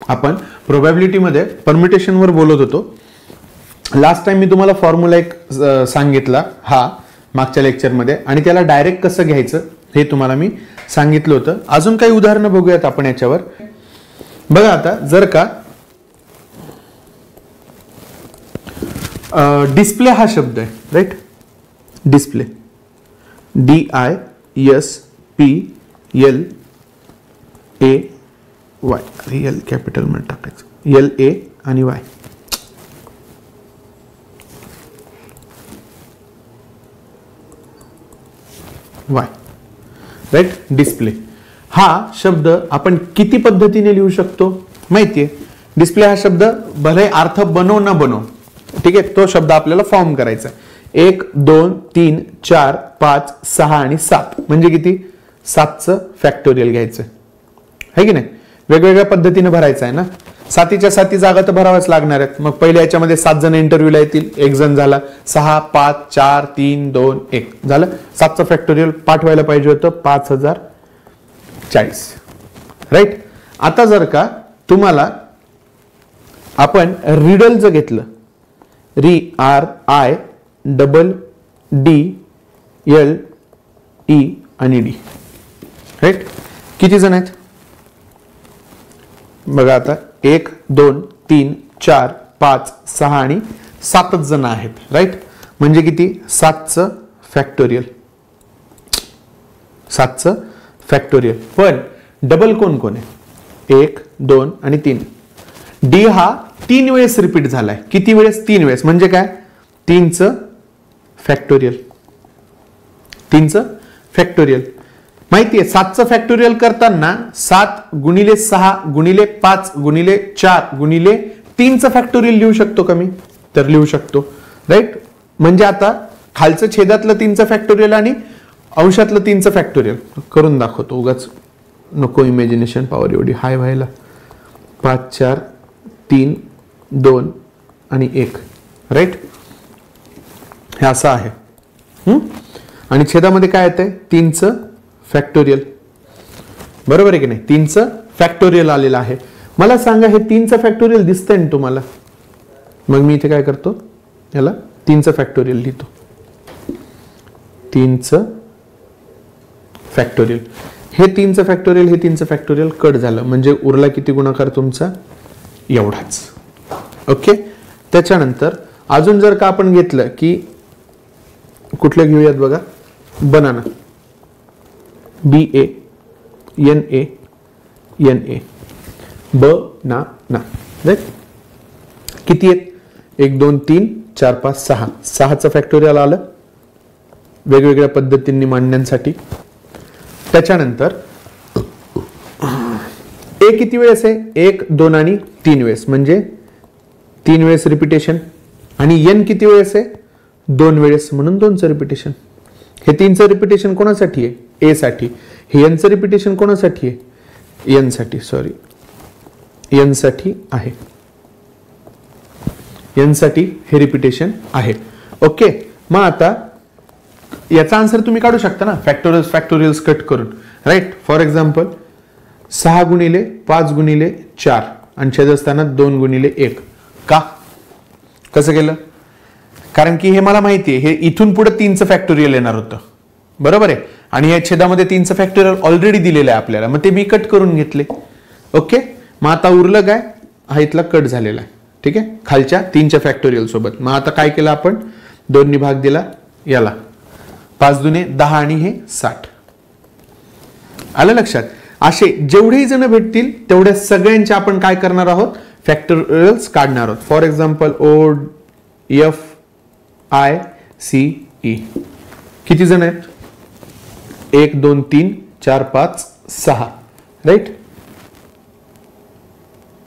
आपण प्रोबॅबिलिटी मध्ये परम्युटेशन वर बोलत होतो. लास्ट टाइम मी तुम्हाला फॉर्म्युला एक सांगितला हा मागच्या लेक्चर मध्ये, आणि त्याला डायरेक्ट कसं घ्यायचं हे तुम्हाला मी सांगितलं होतं. अजून काही उदाहरणं बघूयात आपण याच्यावर. बघा आता जर का डिस्प्ले हा शब्द आहे, right, display DISPLAY, real capital मध्ये टाकायचं LA आणि Y. राईट, डिस्प्ले हा शब्द आपण किती पद्धतीने लिहू शकतो माहितीये. डिस्प्ले हा शब्द भले अर्थ बनव न बनव, ठीक आहे, तो शब्द आपल्याला फॉर्म करायचा. 1 2 3 4 5 6 आणि 7 म्हणजे किती, 7चं फॅक्टोरियल घ्यायचं आहे की नाही. वेगवेगळ्या पद्धतीने भरायचं आहे ना. 7च्या 7 जागा तर भराव्याच लागणार आहेत. मग पहिल्या याच्यामध्ये 7 जण इंटरव्ह्यूला येतील, 1 जण झाला, 6 5 4 3 2 1 झालं. 7चं फॅक्टोरियल पाठवायला पाहिजे होतं 5040, राईट. आता जर का तुम्हाला आपण रिडल जर घेतलं, RIDDLE आणि D, राईट, किती जण आहेत बघा आता. 1 2 3 4 5 6 आणि 7 जण आहेत, राईट. म्हणजे किती, 7चं फॅक्टोरियल, 7चं फॅक्टोरियल. पण डबल कोण कोण आहे, 1 2 आणि 3. डी हा 3 वेळेस रिपीट झालाय. किती वेळेस, 3 वेळेस. म्हणजे काय, 3चं फॅक्टोरियल, 3चं फॅक्टोरियल. माहितीये 7चं फॅक्टोरियल करताना 7 गुणिले 6 गुणिले 5 गुणिले 4 गुणिले 3चं फॅक्टोरियल लिहू शकतो का मी, तर लिहू शकतो, राईट. म्हणजे आता खालचं छेदातलं 3चं फॅक्टोरियल आणि अंशातलं 3चं फॅक्टोरियल करून दाखवतो. उगाच नको इमॅजिनेशन पॉवर एवढी हाय व्हायला. 5 4 3 2 आणि 1, राईट. हे असं आहे. आणि छेदामध्ये काय येतंय, 3चं फॅक्टोरियल, बरोबर आहे की नाही. 3चं फॅक्टोरियल आलेलं आहे. मला सांगा हे 3चं फॅक्टोरियल दिसतंय ना तुम्हाला. मग मी इथे काय करतो, याला 3चं फॅक्टोरियल लिहितो. 3चं फॅक्टोरियल, हे 3चं फॅक्टोरियल, हे 3चं फॅक्टोरियल कट झालं. म्हणजे उरला किती गुणाकार तुमचा, एवढाच. ओके. त्याच्यानंतर अजून जर का आपण घेतलं की कुठलं घेऊयात बघा, बनाना, BANANA, बनाना, राईट. किती आहेत, 1 2 3 4 5 6. 6चं फॅक्टोरियल आलं वेगवेगळ्या पद्धतींनी मांडण्यासाठी. त्याच्यानंतर ए किती वेळेस आहे, 1 2 आणि 3 वेळेस, म्हणजे 3 वेळेस रिपिटेशन. आणि एन किती वेळेस आहे, 2 वेळेस, म्हणून 2चं रिपिटेशन. हे 3चं रिपिटेशन कोणासाठी आहे, ए साठी. हे एनचं रिपिटेशन कोणासाठी आहे, एन साठी, सॉरी, एन साठी आहे. एन साठी हे रिपिटेशन आहे. ओके. मग आता याचा आन्सर तुम्ही काढू शकता ना, फॅक्टोरियल्स कट करून, राईट. फॉर एक्झाम्पल 6 गुणिले 5 गुणिले 4 आणि छेद असताना 2 गुणिले 1. का, कसं केलं, कारण की हे मला माहिती आहे, हे इथून पुढे 3चं फॅक्टोरियल येणार होतं, बरोबर आहे. आणि या छेदामध्ये 3चं फॅक्टोरियल ऑलरेडी दिलेलं आहे आपल्याला, मग ते मी कट करून घेतले. ओके. मग आता उरलं काय, हा इथला कट झालेला आहे, ठीक आहे, खालच्या 3च्या फॅक्टोरियल सोबत. मग आता काय केलं आपण, 2 भाग दिला याला, 5 दुने 10 आणि हे 60. आलं लक्षात. असे जेवढेही जण भेटतील तेवढ्या सगळ्यांचे आपण काय करणार आहोत, फॅक्टोरियल्स काढणार आहोत. फॉर एक्झाम्पल OFICE, किती जण आहेत, 1 2 3 4 5 6, राईट.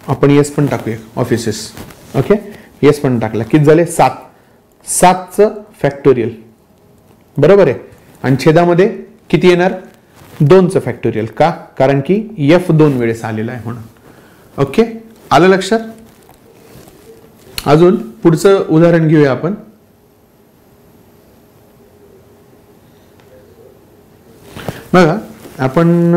आपण येस पण टाकूया, ऑफिसेस. ओके, येस पण टाकला, किती झाले, 7. 7चं फॅक्टोरियल, बरोबर आहे. आणि छेदामध्ये किती येणार, 2चं फॅक्टोरियल. का, कारण की F 2 वेळेस आलेला आहे म्हणून. ओके, आलं लक्षात. अजून पुढचं उदाहरण घेऊया आपण. बघा आपण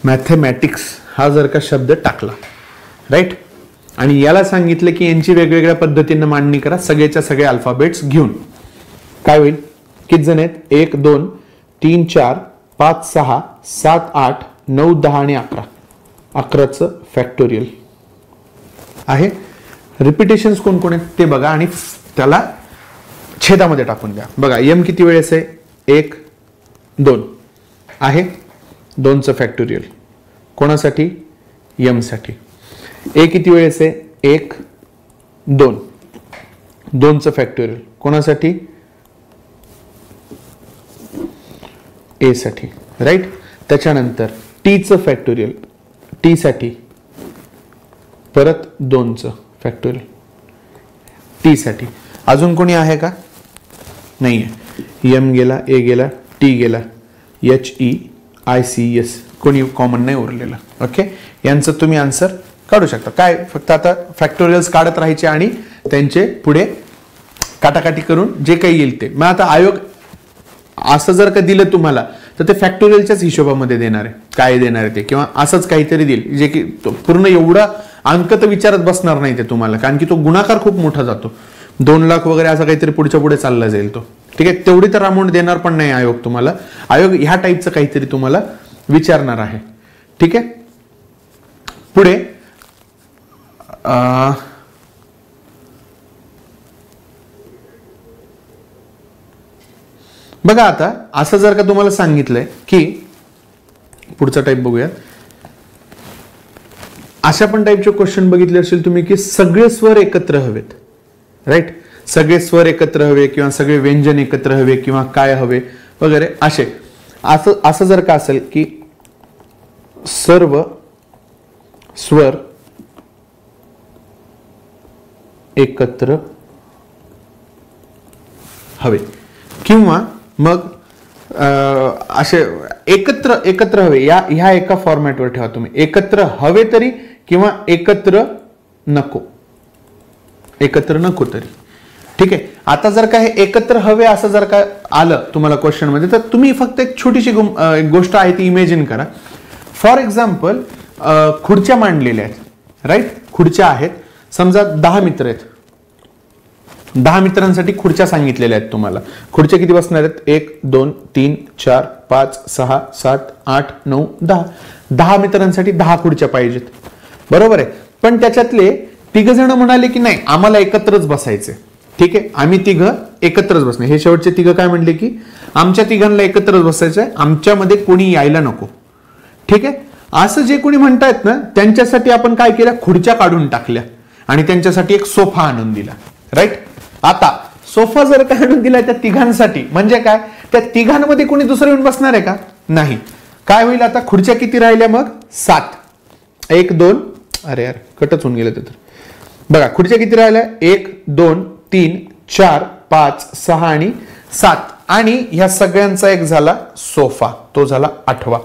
मॅथमॅटिक्स हा जर का शब्द टाकला, राईट, आणि याला सांगितलं की यांची वेगवेगळ्या पद्धतीने मांडणी करा सगळ्याच्या सगळे अल्फाबेट्स घेऊन, काय होईल? किती जण आहेत? 1 2 3 4 5 6 7 8 9 10 आणि 11. 11चं फॅक्टोरियल आहे. रिपिटेशन्स कोण कोण आहेत ते बघा आणि त्याला छेदामध्ये टाकून द्या. बघा m किती वेळेस आहे? 1 2 आहे. 2चं फॅक्टोरियल कोणासाठी? m साठी. a किती वेळेस आहे? 1 2. 2चं फॅक्टोरियल कोणासाठी? a साठी, राईट. त्याच्यानंतर टीचं फॅक्टोरियल टी साठी परत 2चं फॅक्टोरियल टी साठी. अजून कोणी आहे का? नाही आहे. m गेला, a गेला, t गेला, HEICS कोणी कॉमन नाही उरलेलं. ओके, यांचं तुम्ही आन्सर काढू शकता. काय फक्त आता फॅक्टोरियल्स काढत राहायचे आणि त्यांचे पुढे काटाकाटी करून जे काही येईल ते. मग आता आयोग असं जर का दिलं तुम्हाला तर ते फॅक्टोरियलच्याच हिशोबामध्ये देणार आहे. काय देणार आहे ते, किंवा असंच काहीतरी देईल जे की पूर्ण एवढा अंक तर विचारत बसणार नाही ते तुम्हाला, कारण की तो गुणाकार खूप मोठा जातो. 2 लाख वगैरे असं काहीतरी पुढच्या पुढे चालला जाईल तो. ठीक आहे, तेवढी तर अमाऊंट देणार पण नाही आयोग तुम्हाला. आयोग ह्या टाईपचं काहीतरी तुम्हाला विचारणार आहे. ठीक आहे, पुढे बघा. आता असं जर का तुम्हाला सांगितलंय की पुढचा टाईप बघूया. अशा पण टाईपचे क्वेश्चन बघितले असेल तुम्ही की सगळे स्वर एकत्र हवेत, राईट. सगळे स्वर एकत्र हवे किंवा सगळे व्यंजन एकत्र हवे किंवा काय हवे वगैरे असे. असं जर का असेल की सर्व स्वर एकत्र हवे, किंवा मग असे एकत्र हवे, ह्या एका फॉर्मॅटवर ठेवा तुम्ही. एकत्र हवे तरी किंवा एकत्र नको तरी. ठीक आहे. आता जर का हे एकत्र हवे असं जर का आलं तुम्हाला क्वेश्चन मध्ये, तर तुम्ही फक्त एक छोटीशी गोष्ट आहे ती इमॅजिन करा. फॉर एक्झाम्पल खुर्च्या मांडलेल्या आहेत, राईट. खुर्च्या आहेत, समजा 10 मित्र आहेत. 10 मित्रांसाठी खुर्च्या सांगितलेल्या आहेत तुम्हाला. खुर्च्या किती बसणार आहेत? 1 2 3 4 5 6 7 8 9 10. 10 मित्रांसाठी 10 खुर्च्या पाहिजेत, बरोबर आहे. पण त्याच्यातले 3 जण म्हणाले की नाही आम्हाला एकत्रच बसायचे. ठीक आहे, आम्ही 3 एकत्रच बसणे. हे शेवटचे 3 काय म्हणले की आमच्या 3घांना एकत्रच बसायचंय, आमच्यामध्ये कोणी यायला नको. ठीक आहे, असं जे कोणी म्हणतायत ना त्यांच्यासाठी आपण काय केलं? खुर्च्या काढून टाकल्या आणि त्यांच्यासाठी एक सोफा आणून दिला, राईट. आता सोफा जर का आणून दिला त्या 3घांसाठी, म्हणजे काय त्या 3घांमध्ये कोणी दुसरं येऊन बसणार आहे का? नाही. काय होईल आता? खुर्च्या किती राहिल्या मग? 7. 1 2 अरे यार कटच होऊन गेलं तर. बघा खुर्च्या किती राहिल्या? 1 2 3 4 5 6 आणि 7. आणि ह्या सगळ्यांचा एक झाला सोफा, तो झाला 8वा,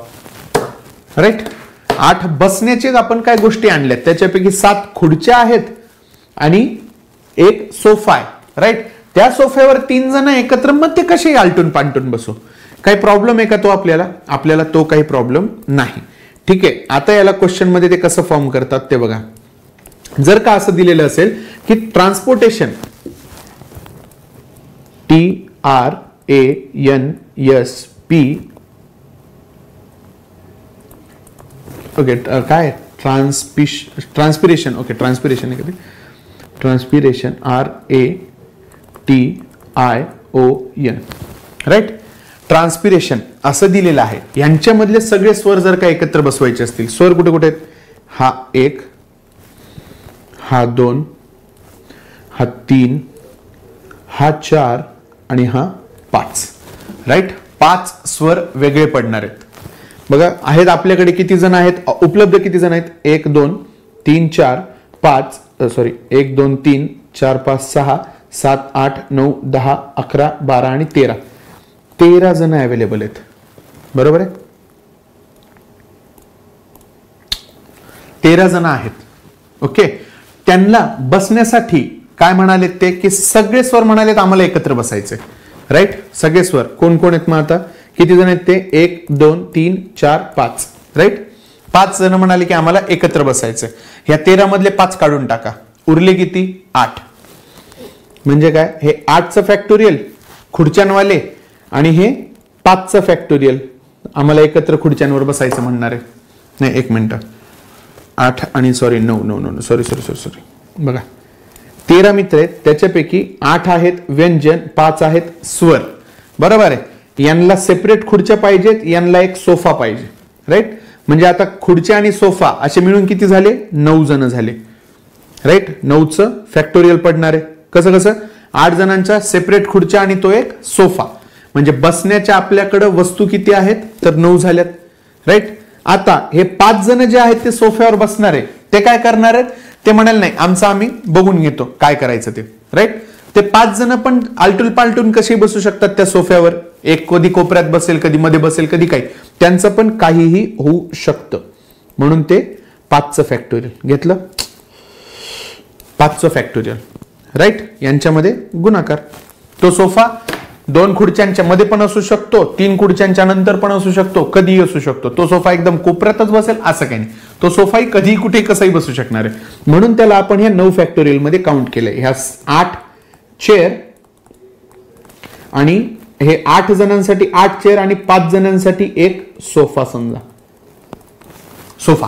राईट. 8 बसण्याचे आपण काय गोष्टी आणल्यात, त्याच्यापैकी 7 खुर्च्या आहेत आणि एक सोफा आहे, राईट. त्या सोफ्यावर 3 जण एकत्र, मग ते कसे आलटून पालटून बसू? काही प्रॉब्लेम आहे का तो आपल्याला तो काही प्रॉब्लेम नाही. ठीक आहे. आता याला क्वेश्चन मध्ये ते कसं फॉर्म करतात ते बघा. जर का असं दिलेलं असेल की ट्रान्सपोर्टेशन TRANSP, ओके, काय ट्रान्सपिरेशन, ओके ट्रान्सपिरेशन आहे का ते? Transpiration RATION, right. ट्रान्सपिरेशन असं दिलेलं आहे. यांच्यामधले सगळे स्वर जर का एकत्र बसवायचे असतील, स्वर कुठे कुठे आहेत? हा 1, हा 2, हा 3, हा 4 आणि हा 5, राईट. 5 स्वर वेगळे पडणार आहेत. बघा आहेत आपल्याकडे किती जण आहेत उपलब्ध? किती जण आहेत? 1 2 3 4 5 सॉरी 1 2 3 4 5 6 7 8 9 10 11 12 आणि 13. 13 जण अवेलेबल आहेत, बरोबर आहे. 13 जण आहेत. ओके, त्यांना बसण्यासाठी काय म्हणाले ते की सगळे स्वर म्हणालेत आम्हाला एकत्र बसायचे, राईट. सगळे स्वर कोण कोण आहेत मग आता? किती जण आहेत ते? 1 2 3 4 5, राईट. 5 जण म्हणाले की आम्हाला एकत्र बसायचं. ह्या 13 मधले 5 काढून टाका, उरले किती? 8. म्हणजे काय? हे 8चं फॅक्टोरियल खुर्च्यांवाले आणि हे 5चं फॅक्टोरियल आम्हाला एकत्र खुर्च्यांवर बसायचं म्हणणार आहे. नाही, 1 मिनिट. 8 आणि सॉरी 9 सॉरी बघा, 13 मित्र आहेत, त्याच्यापैकी 8 आहेत व्यंजन, 5 आहेत स्वर. बरोबर आहे. यांना सेपरेट खुर्च्या पाहिजेत, यांना एक सोफा पाहिजे. राईट. म्हणजे आता खुर्च्या आणि सोफा असे मिळून किती झाले? 9 जण झाले. राईट. 9चं फॅक्टोरियल पडणार आहे. कसं 8 जणांच्या सेपरेट खुर्च्या आणि तो एक सोफा. म्हणजे बसण्याच्या आपल्याकडे वस्तू किती आहेत? तर 9 झाल्यात. राईट. आता हे 5 जण जे आहेत ते सोफ्यावर बसणार आहे, ते काय करणार आहेत? ते म्हणाल नाही, आमचं आम्ही बघून घेतो काय करायचं ते. राईट. ते 5 जण पण आलटून पालटून कसे बसू शकतात त्या सोफ्यावर? एक कधी कोपऱ्यात बसेल, कधी मध्ये बसेल, कधी काही. त्यांचं पण काहीही होऊ शकतं. म्हणून ते 5चं फॅक्टोरियल घेतलं. 5चं फॅक्टोरियल. राईट. यांच्यामध्ये गुणाकार. तो सोफा 2 खुर्च्यांच्या मध्ये पण असू शकतो, 3 खुर्च्यांच्या नंतर पण असू शकतो, कधीही असू शकतो. तो सोफा एकदम कोपऱ्यातच बसेल असं काही नाही. तो सोफाही कधीही कुठे कसंही बसू शकणार आहे. म्हणून त्याला आपण ह्या 9 फॅक्टोरियल मध्ये काउंट केलंय. ह्या 8 चेअर आणि हे 8 जणांसाठी 8 चेअर आणि 5 जणांसाठी एक सोफा समजा. सोफा.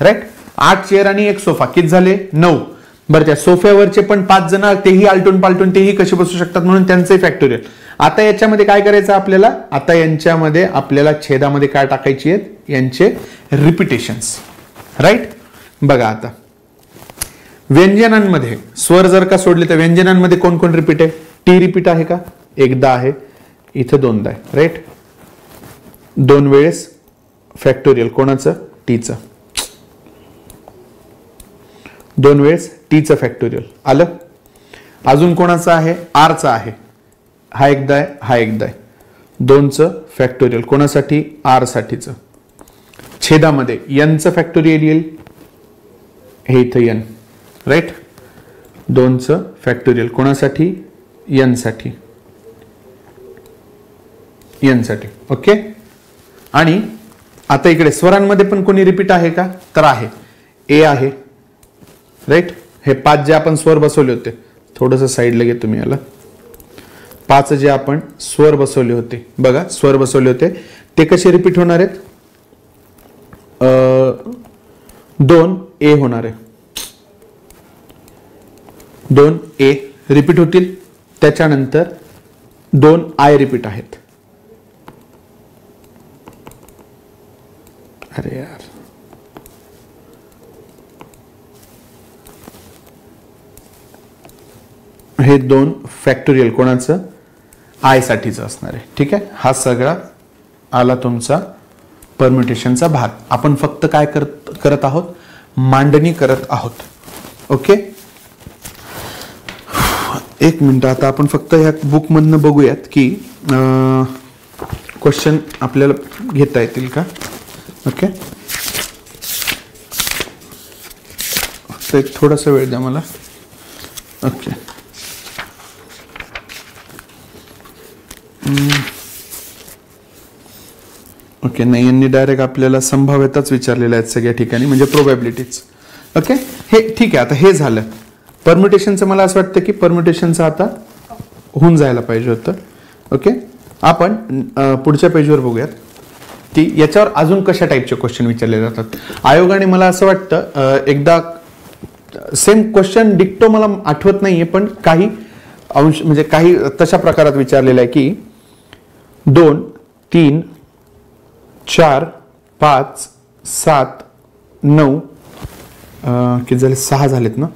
राईट. 8 चेअर आणि एक सोफा किती झाले? 9. बरं, त्या सोफ्यावरचे पण 5 जण तेही आलटून पालटून तेही कसे बसू शकतात म्हणून त्यांचे फॅक्टोरियल. आता याच्यामध्ये काय करायचं आपल्याला? आता यांच्यामध्ये आपल्याला छेदामध्ये काय टाकायची आहेत? यांचे रिपिटेशन्स. राईट. बघा आता व्यंजनांमध्ये स्वर जर का सोडले तर व्यंजनांमध्ये कोण कोण रिपीट आहे? टी रिपीट आहे का? एकदा आहे, इथं 2दा आहे. राईट. 2 वेळेस फॅक्टोरियल कोणाचं? टीचं. 2 वेळेस टीचं फॅक्टोरियल आलं. अजून कोणाचं आहे? आरचं आहे. हा एकदा आहे, हा एकदा आहे. 2चं फॅक्टोरियल कोणासाठी? आर साठीचं. छेदामध्ये एनचं फॅक्टोरियल येईल, हे इथं एन. राईट. 2चं फॅक्टोरियल कोणासाठी? एन साठी. एन साठी. ओके. आणि आता इकडे स्वरांमध्ये पण कोणी रिपीट आहे का? तर आहे. ए आहे. राईट. हे 5 जे आपण स्वर बसवले होते, थोडंसं साईडला घे तुम्ही याला. 5 जे आपण स्वर बसवले होते, बघा स्वर बसवले होते ते कसे रिपीट होणार आहेत? 2 ए होणार आहे. 2 ए रिपीट होतील. त्याच्यानंतर 2 आय रिपीट आहेत. अरे यार, हे 2 फॅक्टोरियल कोणाचं? आय साठीच असणार आहे. ठीक आहे. हा सगळा आला तुमचा परम्युटेशनचा भाग. आपण फक्त काय करत आहोत? मांडणी करत आहोत. ओके. 1 मिनिट. आता आपण फक्त ह्या बुक मधनं बघूयात की क्वेश्चन आपल्याला घेता येतील का. ओके. फक्त एक थोडासा वेळ द्या मला. ओके. ओके. नाही, यांनी डायरेक्ट आपल्याला संभाव्यताच विचारलेल्या आहेत सगळ्या ठिकाणी, म्हणजे प्रोबॅबिलिटीज. ओके. हे ठीक आहे. आता हे झालं परम्युटेशनचं. मला असं वाटतं की परम्युटेशनचं आता होऊन जायला पाहिजे होतं. ओके. आपण पुढच्या पेजवर बघूयात की याच्यावर अजून कशा टाईपचे क्वेश्चन विचारले जातात. आयोगाने मला असं वाटतं एकदा सेम क्वेश्चन डिक्टो मला आठवत नाहीये, पण काही अंश म्हणजे काही तशा प्रकारात विचारलेलं आहे की 2, 3, 4, 5, 7, 9 किती झाले? 6 झालेत ना.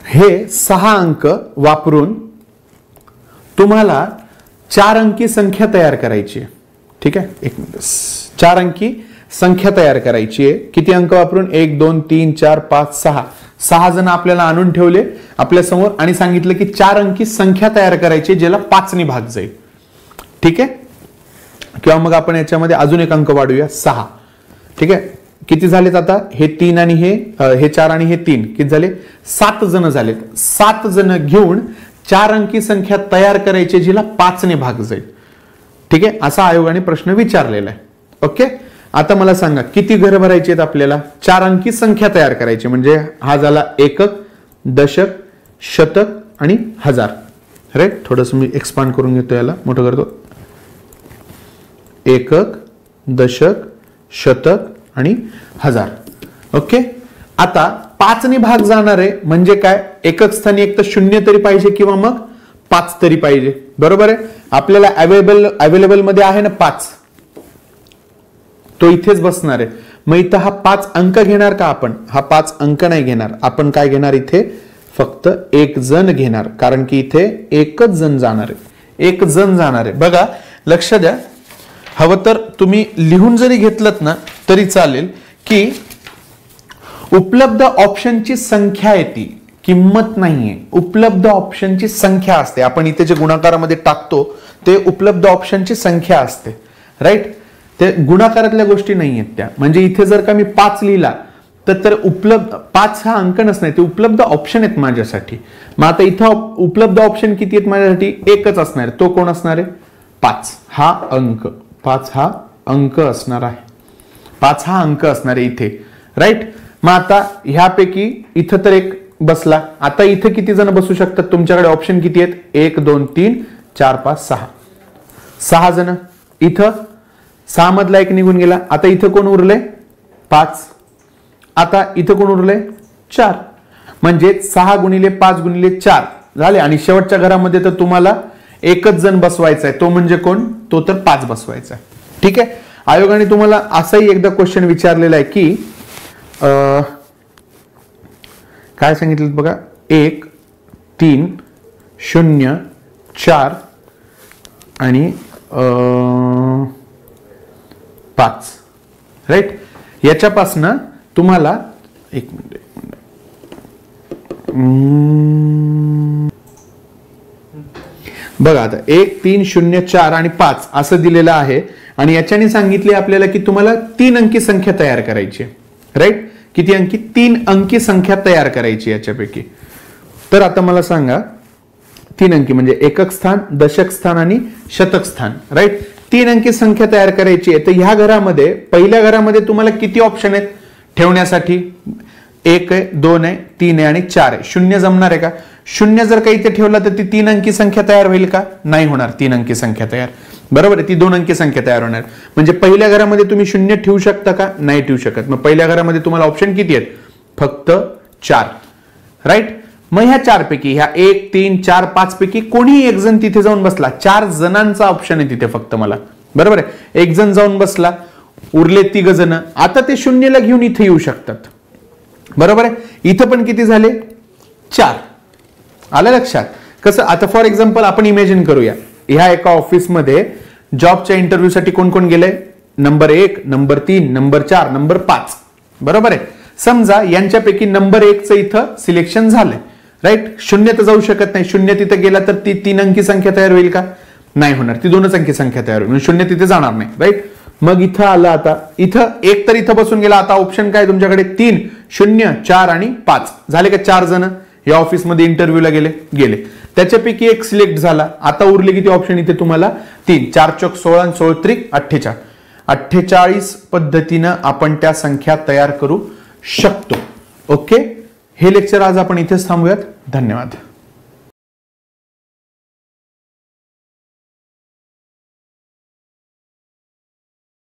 हे 6 अंक वापरून तुम्हाला 4 अंकी संख्या तयार करायची आहे. ठीक आहे. 1 मिनिट. 4 अंकी संख्या तयार करायची आहे. किती अंक वापरून? 1, 2, 3, 4, 5, 6. 6 जण आपल्याला आणून ठेवले आपल्या समोर आणि सांगितलं की 4 अंकी संख्या तयार करायची ज्याला 5 ने भाग जाईल. ठीक आहे. किंवा मग आपण याच्यामध्ये अजून एक अंक वाढूया, 6. ठीक आहे. किती झालेत आता? हे 3 आणि हे 4 आणि हे 3 किती झाले? 7 जण झालेत. 7 जण घेऊन 4 अंकी संख्या तयार करायची जिला 5 ने भाग जाईल. ठीक आहे, असा आयोगाने प्रश्न विचारलेला आहे. ओके, आता मला सांगा किती घर भरायचे आहेत आपल्याला? 4 अंकी संख्या तयार करायची. म्हणजे हा झाला एकक, दशक, शतक आणि हजार. राईट, थोडंसं मी एक्सपांड करून घेतो, याला मोठं करतो. एकक, दशक, शतक आणि हजार. ओके, आता 5 ने भाग जाणार आहे म्हणजे काय? एकक स्थानी एक तर 0 तरी पाहिजे किंवा मग 5 तरी पाहिजे. बरोबर आहे, आपल्याला अवेलेबल मध्ये आहे ना 5, तो इथेच बसणार आहे. मग इथं हा 5 अंक घेणार का आपण? हा 5 अंक नाही घेणार. आपण काय घेणार? इथे फक्त 1 जण घेणार, कारण की इथे एकच जण जाणार आहे. 1 जण जाणार आहे. बघा, लक्ष द्या. हवं तर तुम्ही लिहून जरी घेतलत ना तरी चालेल की उपलब्ध ऑप्शनची संख्या येते, किंमत नाहीये. उपलब्ध ऑप्शनची संख्या असते. आपण इथे जे गुणाकारामध्ये टाकतो ते उपलब्ध ऑप्शनची संख्या असते. राईट, ते गुणाकारातल्या गोष्टी नाही आहेत त्या. म्हणजे इथे जर का मी 5 लिहिला तर उपलब्ध 5 हा अंक नसणार, ते उपलब्ध ऑप्शन आहेत माझ्यासाठी. मग आता इथं उपलब्ध ऑप्शन किती आहेत माझ्यासाठी? एकच असणार. तो कोण असणार आहे? 5 हा अंक. 5 हा अंक असणार आहे. 5 हा अंक असणार आहे इथे. राईट, मग आता ह्यापैकी इथं तर एक बसला. आता इथं किती जण बसू शकतात? तुमच्याकडे ऑप्शन किती आहेत? 1 2 3 4 5 6. 6 जण. इथं 6 मधला 1 निघून गेला. आता इथं कोण उरले? 5. आता इथं कोण उरले? 4. म्हणजे 6 गुणिले 5 गुणिले 4 झाले. आणि शेवटच्या घरामध्ये तर तुम्हाला एकच जण बसवायचा आहे. तो म्हणजे कोण? तो तर 5 बसवायचा आहे. ठीक आहे, आयोगाने तुम्हाला असाही एकदा क्वेश्चन विचारलेला आहे की काय सांगितलं बघा, 1 3 0 4 आणि 5. राईट, याच्यापासनं तुम्हाला एक मिनिट बघा, आता 1 3 0 4 आणि 5 असं दिलेलं आहे. आणि याच्याने सांगितले आपल्याला की तुम्हाला 3 अंकी संख्या तयार करायची. राईट, किती अंकी? 3 अंकी संख्या तयार करायची याच्यापैकी. तर आता मला सांगा, 3 अंकी म्हणजे एकक स्थान, दशक स्थान आणि शतक स्थान. राईट, 3 अंकी संख्या तयार करायची आहे. तर ह्या घरामध्ये पहिल्या घरामध्ये तुम्हाला किती ऑप्शन आहेत ठेवण्यासाठी? 1 आहे, 2 आहे, 3 आहे आणि 4 आहे. 0 जमणार आहे का? 0 जर काही इथे ठेवला तर ती 3 अंकी संख्या तयार होईल का? नाही होणार 3 अंकी संख्या तयार. बरोबर आहे, ती 2 अंकी संख्या तयार होणार. म्हणजे पहिल्या घरामध्ये तुम्ही 0 ठेवू शकता का? नाही ठेवू शकत. मग पहिल्या घरामध्ये तुम्हाला ऑप्शन किती आहेत? फक्त 4. राईट, मग ह्या 4 पैकी, ह्या 1 3 4 5 पैकी कोणी एक जण तिथे जाऊन बसला. 4 जणांचा ऑप्शन आहे तिथे फक्त मला. बरोबर आहे, एक जण जाऊन बसला, उरले 3 जण. आता ते 0 ला घेऊन इथे येऊ शकतात. बरोबर आहे, इथं पण किती झाले? 4. आलं लक्षात? कसं? आता फॉर एक्झाम्पल आपण इमॅजिन करूया, ह्या एका ऑफिसमध्ये जॉबच्या इंटरव्ह्यू साठी कोण कोण गेले? Number 1, number 3, number 4, number 5. बरोबर आहे, समजा यांच्यापैकी नंबर 1 चं इथं सिलेक्शन झालंय. राईट, 0 तर जाऊ शकत नाही. 0 तिथे गेला तर ती 3 अंकी संख्या तयार होईल का? नाही होणार, ती 2च अंकी संख्या तयार होईल. 0 तिथे जाणार नाही. राईट, मग इथं आलं. आता इथं 1 तर इथं बसून गेला. आता ऑप्शन काय तुमच्याकडे? 3 0 4 आणि 5 झाले का? 4 जण या ऑफिसमध्ये इंटरव्ह्यूला गेले. त्याच्यापैकी एक सिलेक्ट झाला. आता उरले किती ऑप्शन इथे तुम्हाला? 3. 4 चौक 16 आणि 16 त्रिक 48. 48 पद्धतीनं आपण त्या संख्या तयार करू शकतो. ओके, हे लेक्चर आज आपण इथेच थांबूयात. धन्यवाद.